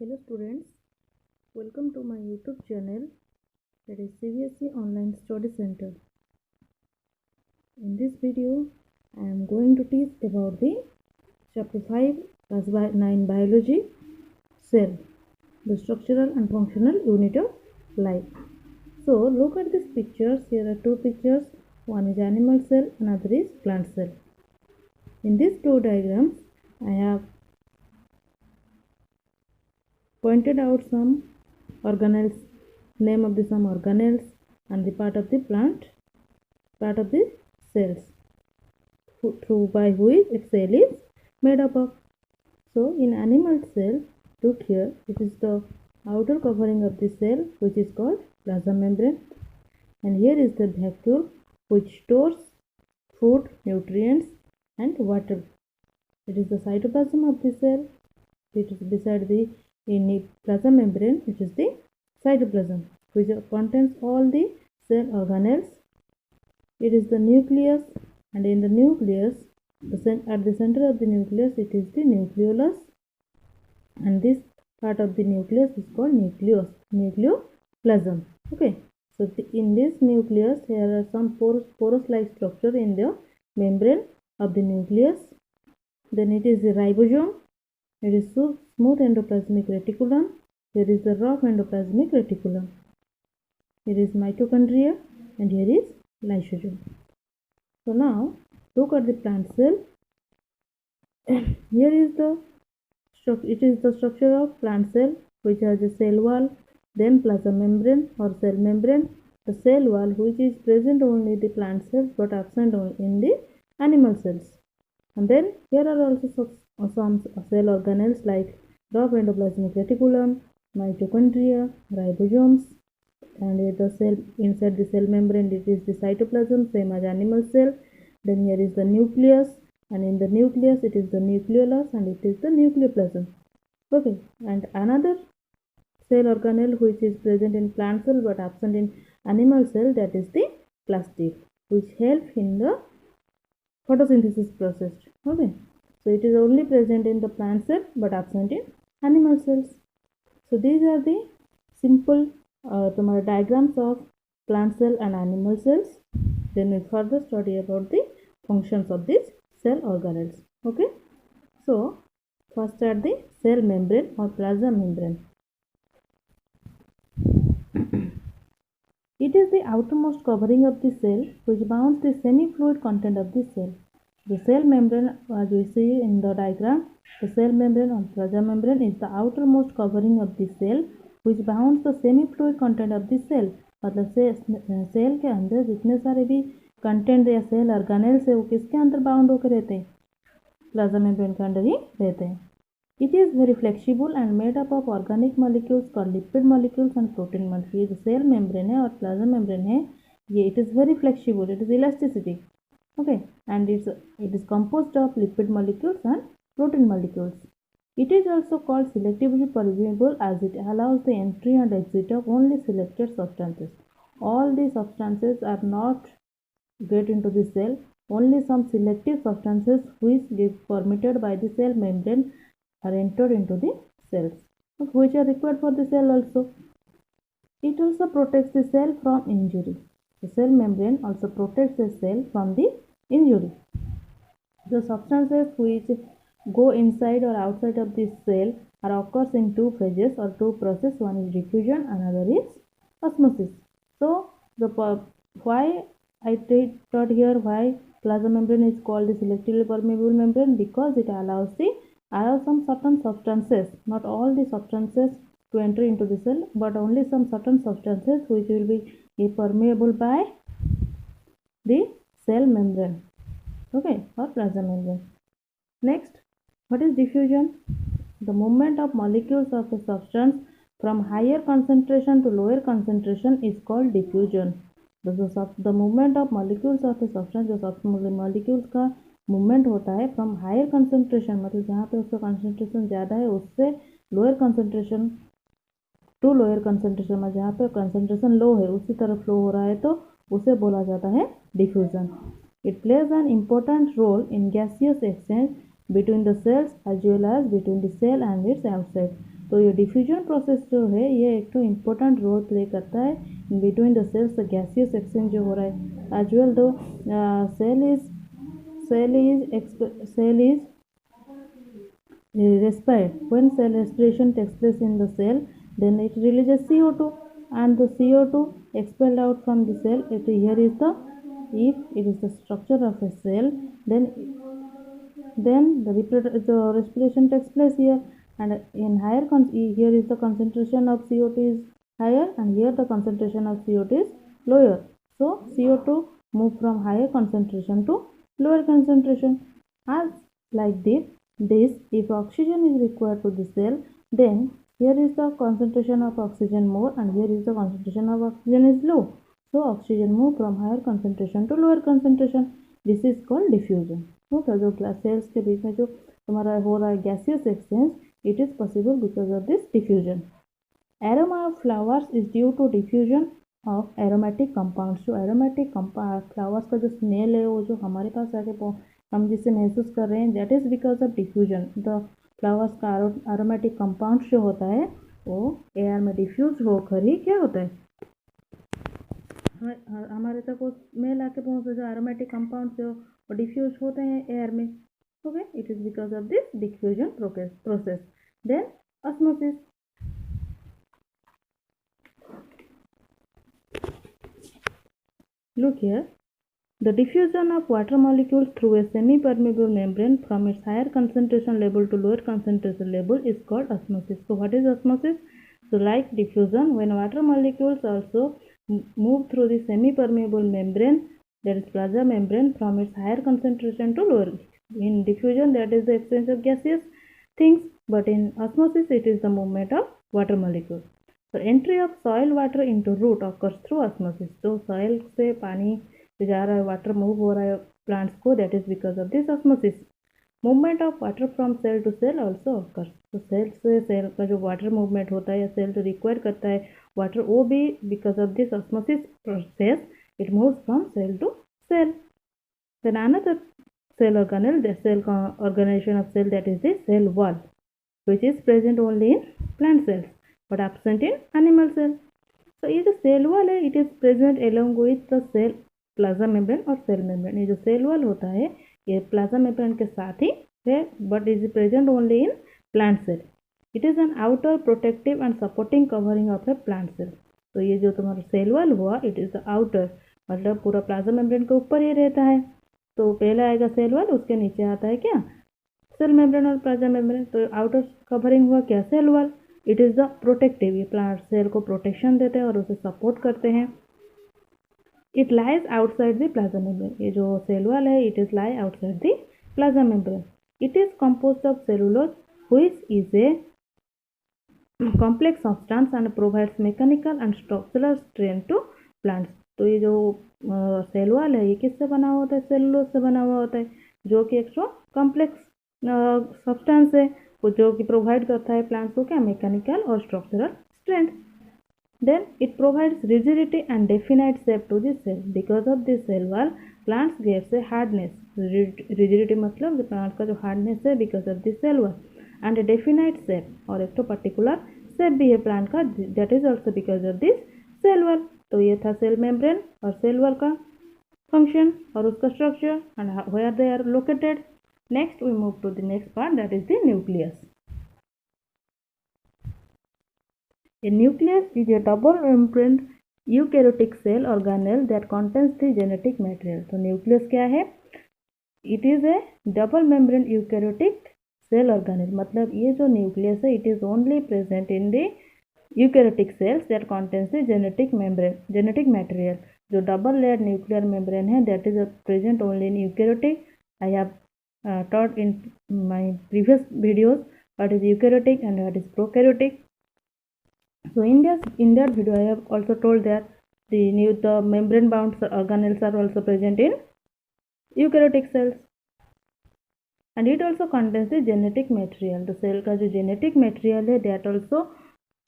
Hello students, welcome to my YouTube channel, that is CBSE Online Study Center. In this video, I am going to teach about the chapter 5 class 9 biology, cell, the structural and functional unit of life. So look at these pictures. Here are two pictures. One is animal cell, another is plant cell. In these two diagrams, I have pointed out some organelles, name of the some organelles, and the part of the plant, part of the cells, through by which a cell is made up of. So in animal cell, look here, it is the outer covering of the cell which is called plasma membrane, and here is the vacuole which stores food, nutrients and water. It is the cytoplasm of the cell. It is beside the plasma membrane, which is the cytoplasm, which contains all the cell organelles. It is the nucleus, and in the nucleus, at the center of the nucleus, it is the nucleolus, and this part of the nucleus is called nucleoplasm. Okay, so in this nucleus, there are some porous-like structure in the membrane of the nucleus. Then it is the ribosome. It is smooth endoplasmic reticulum. Here is the rough endoplasmic reticulum. Here is mitochondria, and here is lysosome. So now look at the plant cell. Here is the structure of plant cell, which has a cell wall, then plasma membrane or cell membrane. The cell wall, which is present only in the plant cells but absent only in the animal cells. And then here are also some cell organelles like rough endoplasmic reticulum, mitochondria, ribosomes, and the cell inside the cell membrane, it is the cytoplasm, same as animal cell. Then here is the nucleus, and in the nucleus it is the nucleolus, and it is the nucleoplasm. Okay, and another cell organelle which is present in plant cell but absent in animal cell, that is the plastid, which help in the photosynthesis process. Okay, so it is only present in the plant cell but absent in animal cells. So these are the simple diagrams of plant cell and animal cells. Then we further study about the functions of these cell organelles. Okay, so first are the cell membrane or plasma membrane. It is the outermost covering of the cell which bounds the semi-fluid content of the cell. The cell membrane, as we see in the diagram, the cell membrane or plasma membrane is the outermost covering of the cell which bounds the semi-fluid content of the cell. मतलब cell के अंदर जितने सारे भी content या cell organelles है वो किसके अंदर बाउंड होकर रहते हैं? प्लाज्मा मेम्ब्रेन के अंदर ही रहते हैं. It is very flexible and made up of organic molecules called lipid molecules and protein molecules. ये जो सेल मेम्ब्रेन है और प्लाज्मा मेम्ब्रेन है, ये it is very flexible, it is elasticity. Okay, and it is composed of lipid molecules and protein molecules. It is also called selectively permeable as it allows the entry and exit of only selected substances. All the substances are not get into the cell. Only some selective substances which get permitted by the cell membrane are entered into the cells, which are required for the cell also. It also protects the cell from injury. The cell membrane also protects the cell from the injury. The substances which go inside or outside of the cell are occurs in two phases or two processes. One is diffusion, another is osmosis. So why I taught here why plasma membrane is called the selectively permeable membrane, because it allows some certain substances, not all the substances, to enter into the cell, but only some certain substances which will be permeable by the cell membrane. Okay, or plasma membrane. Next, what is diffusion? The movement of molecules of a substance from higher concentration to lower concentration is called diffusion. The movement of molecules of a substance, जो molecules का movement होता है from higher concentration, मतलब जहाँ पे उसका concentration ज़्यादा है उससे lower concentration to lower concentration, में जहाँ पे कंसंट्रेशन लो है उसी तरफ फ्लो हो रहा है तो उसे बोला जाता है diffusion. It plays an important role in gaseous exchange between the cells as well as between the cell and its outside. तो ये डिफ्यूजन प्रोसेस जो है ये एक तो इम्पोर्टेंट रोल प्ले करता है in between the cells, the gaseous exchange जो हो रहा है एज वेल दो cell is respired. When cell respiration takes place in the cell, then it releases CO2, and the CO2 expelled out from the cell. Here is the, if it is the structure of a cell, then the respiration takes place here, and in higher here is the concentration of CO2 is higher, and here the concentration of CO2 is lower. So CO2 move from higher concentration to lower concentration. As like this, if oxygen is required to the cell, then here is the concentration of oxygen more, and here is the concentration of oxygen is low. So oxygen move from higher concentration to lower concentration. This is called diffusion. Okay, जो cells के बीच में जो तुम्हारा हो रहा है gaseous exchange, it is possible because of this diffusion. Aroma of flowers is due to diffusion of aromatic compounds. जो एरोमेटिक फ्लावर्स का जो स्मेल है वो जो हमारे पास आके हम जिसे महसूस कर रहे हैं, that is because of diffusion. The flowers का एरोमेटिक कंपाउंड जो होता है वो एयर में डिफ्यूज होकर ही क्या होता है, हमारे तक वो स्मेल आके पहुँचते, जो एरोमेटिक कंपाउंड जो वो डिफ्यूज होते हैं एयर में. Okay, it is because of this diffusion process. Then osmosis. Look here, the diffusion of water molecules through a semi-permeable membrane from its higher concentration level to lower concentration level is called osmosis. So what is osmosis? So like diffusion, when water molecules also move through the semi-permeable membrane, that is plasma membrane, from its higher concentration to lower. In diffusion, that is the exchange of gaseous things, but in osmosis it is the movement of water molecules. So entry of soil water into root occurs through osmosis. तो soil से पानी जा रहा है, water move हो रहा है plants को, that is because of this osmosis. Movement of water from cell to cell also occurs. तो सेल से सेल का जो वाटर मूवमेंट होता है या सेल जो रिक्वायर करता है वाटर, वो भी because of this osmosis process it moves from cell to cell. Then another cell organelle, the cell organization of cell, that is the cell wall, which is present only in plant cells but absent in animal cell. So ये जो cell wall है, it is present along with the cell plasma membrane और cell membrane. ये जो cell wall होता है ये plasma membrane के साथ ही है, but is present only in plant cell. It is an outer protective and supporting covering of a plant cell. तो ये जो तुम्हारा cell wall हुआ, it is the outer, मतलब पूरा plasma membrane के ऊपर ही रहता है. तो पहले आएगा सेल वॉल, उसके नीचे आता है क्या, सेल मेम्ब्रेन और प्लाज्मा मेम्ब्रेन. तो आउटर कवरिंग हुआ क्या, cell wall. It is the protective, ये प्लांट सेल को प्रोटेक्शन देते हैं और उसे सपोर्ट करते हैं. It lies outside the plasma membrane. ये जो सेल वॉल है, it is lie outside the plasma membrane. It is composed of cellulose which is a complex substance and provides mechanical and structural strength to plants. तो ये जो cell wall है ये किससे बना हुआ होता है, सेलुलोज से बना हुआ होता है, जो कि एक कॉम्प्लेक्स सब्सटेंस है, जो कि प्रोवाइड करता है प्लांट्स को क्या, मैकेनिकल और structural strength. Then it provides rigidity and definite shape to this cell. Because of this cell wall plants gets a hardness. Rigidity मतलब प्लांट का जो हार्डनेस है because of this cell wall, and a definite shape, और एक तो particular shape भी है plant का, that is also because of this cell wall. तो ये था सेल मेम्ब्रेन और सेल वॉल का फंक्शन और उसका structure and where they are located. Next we move to the next part, that is the nucleus. A nucleus is a double membrane eukaryotic cell organelle that contains the genetic material. तो nucleus क्या है, it is a double membrane eukaryotic cell organelle. मतलब ये जो nucleus है, it is only present in the eukaryotic cells that contains the genetic material. जो double layer nuclear membrane है, that is present only in eukaryotic. I have taught in my previous videos what is eukaryotic and what is prokaryotic. So in that video I have also told that the membrane bound organelles are also present in eukaryotic cells, and it also contains the genetic material. The cell का जो genetic material है, that also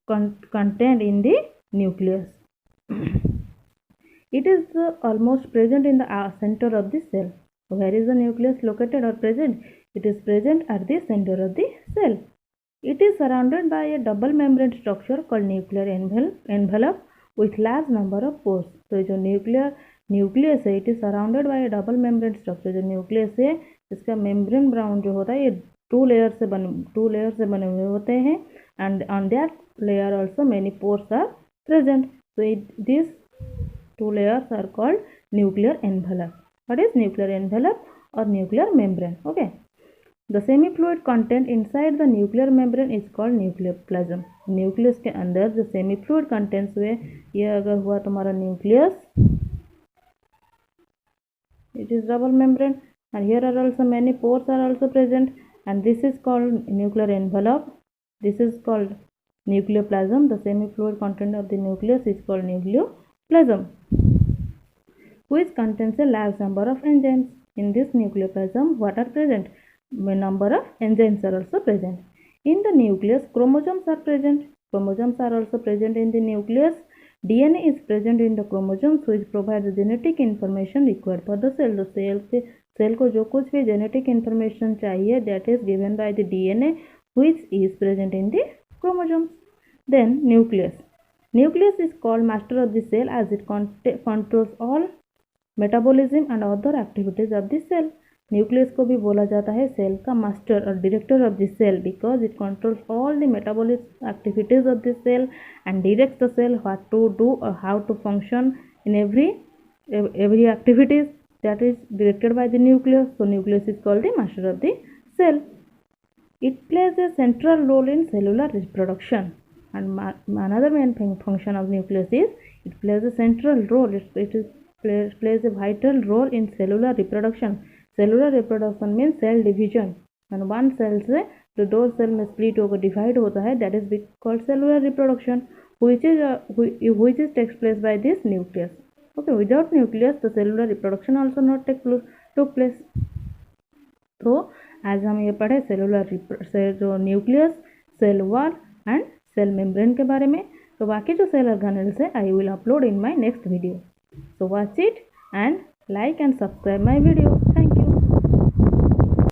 contained in the nucleus. It is almost present in the center of the cell. So where is the nucleus located or present? It is present at the center of the cell. It is surrounded by a double membrane structure called nuclear envelope with large number of pores. तो जो nucleus है, it is surrounded by double membrane structure. जो nucleus है इसका membrane brown जो होता है ये टू लेयर से बने हुए होते हैं. And on that layer also many pores are present. So these two layers are called nuclear envelope. What is nuclear envelope or nuclear membrane? Okay. The semi-fluid content inside the nuclear membrane is called nucleoplasm. Nucleus के अंदर जो semi fluid contents हुए, ये अगर हुआ तुम्हारा nucleus, it is double membrane and here are also many pores are also present and this is called nuclear envelope. This is called nucleoplasm. The semi-fluid content of the nucleus is called nucleoplasm, which contains a large number of enzymes. In this nucleoplasm, what are present? A number of enzymes are also present. In the nucleus, chromosomes are present. Chromosomes are also present in the nucleus. DNA is present in the chromosomes which provide the genetic information required for the cell. तो cell को जो कुछ भी genetic information चाहिए, that is given by the DNA which is present in the chromosomes. Then nucleus. Nucleus is called master of the cell as it controls all metabolism and other activities of the cell. Nucleus को भी बोला जाता है cell का master और director of the cell because it controls all the metabolic activities of the cell and directs the cell what to do और how to function in every activities that is directed by the nucleus. So nucleus is called the master of the cell. It plays a central role in cellular reproduction, and another main function of nucleus is it plays a central role. It plays a vital role in cellular reproduction. Cellular reproduction means cell division, and one cell से जो दो cell में split होकर divide होता है, that is called cellular reproduction, which takes place by this nucleus. Okay, without nucleus the cellular reproduction also not took place. तो आज हम ये पढ़े जो nucleus, cell wall and cell membrane के बारे में. तो बाकी जो सेल ऑर्गेनेल्स है I will upload in my next video. So watch it and like and subscribe my video.